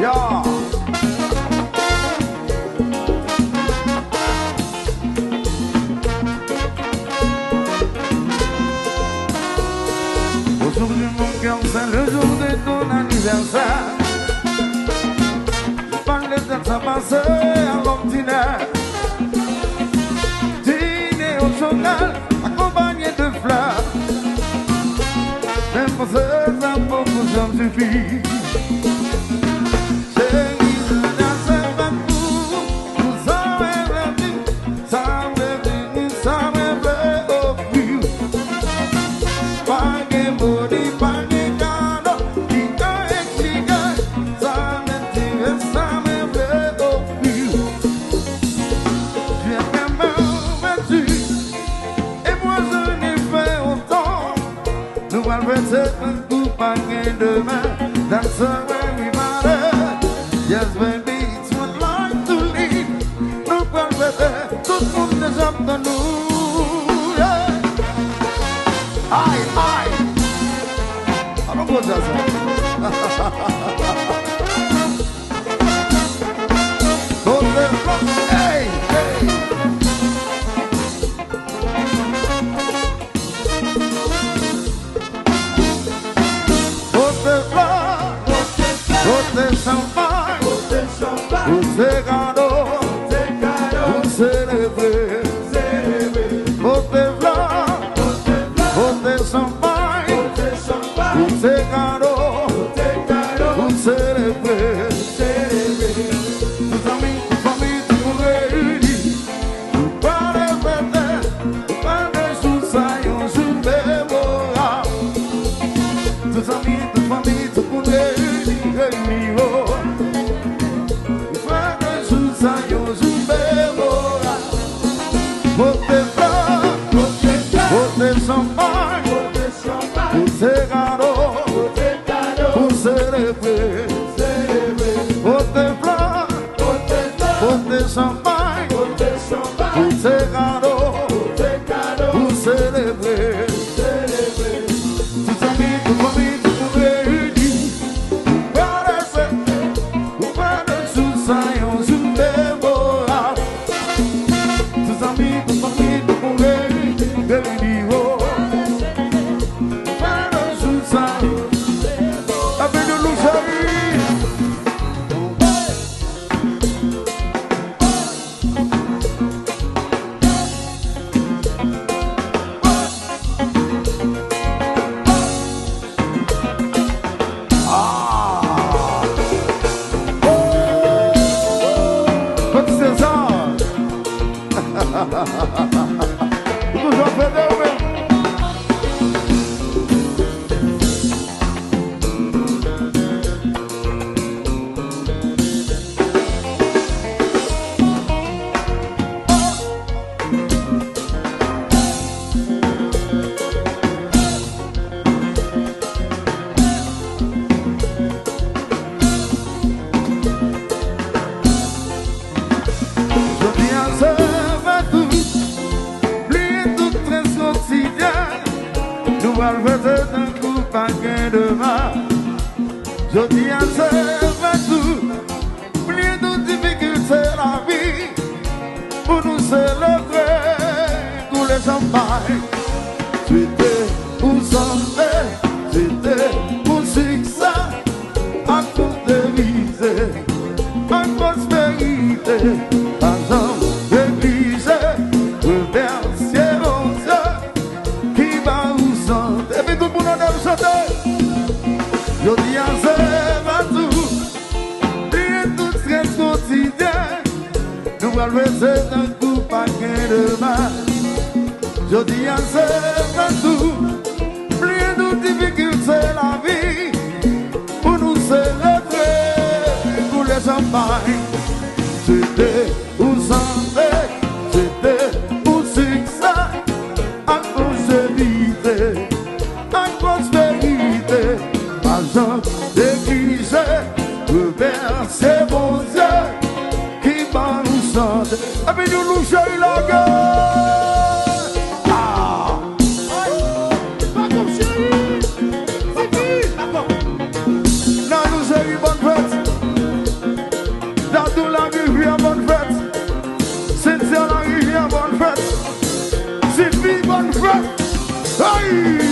Yeah. Aujourd'hui mon cœur c'est le jour de ton anniversaire. Je parle de ça passer à l'ordinaire. Dîner au journal accompagné de fleurs. Même pour ça beaucoup j'en suffit. That's the way we matter. Yes, baby, it's one life to live. No problem, tout le monde est de nous. Aïe, aïe. Alors, quoi ça? Hey, hey. Você ganhou, você celebrou, você flor, você champanhe, você ganhou, você celebrou. Os amigos, família, o rei, o pai Jesus saiu memorar. Os amigos, família, o rei, você ganhou, você celebrou, você flor, você champanhe, você ganhou, você celebrou. Os amigos, família, o rei, o Pai Jesus saiu de memorar. Os amigos, família, o rei, je dis à ce tout, oubliez toute difficulté la vie, pour nous célébrer tous les champagnes. C'était pour santé, c'était pour succès, à cause de visée, à prospérité, argent, église, remercier mon Dieu, qui va vous chanter. Et puis tout le monde a chanté. Je dis à ce tout, bien tout stress quotidien, nous allons laisser un coup paquet de main. Je dis à ce tout, bien toute difficulté la vie, pour nous célébrer pour les champagnes. C'était pour santé, c'était pour succès, à prospérité, à prospérité. Argent, église, remercier mon Dieu qui va nous chanter. Et puis nous nous jouons la gueule. Ah! Pas comme chérie, c'est qui? Non, nous jouons bonne fête. Ai!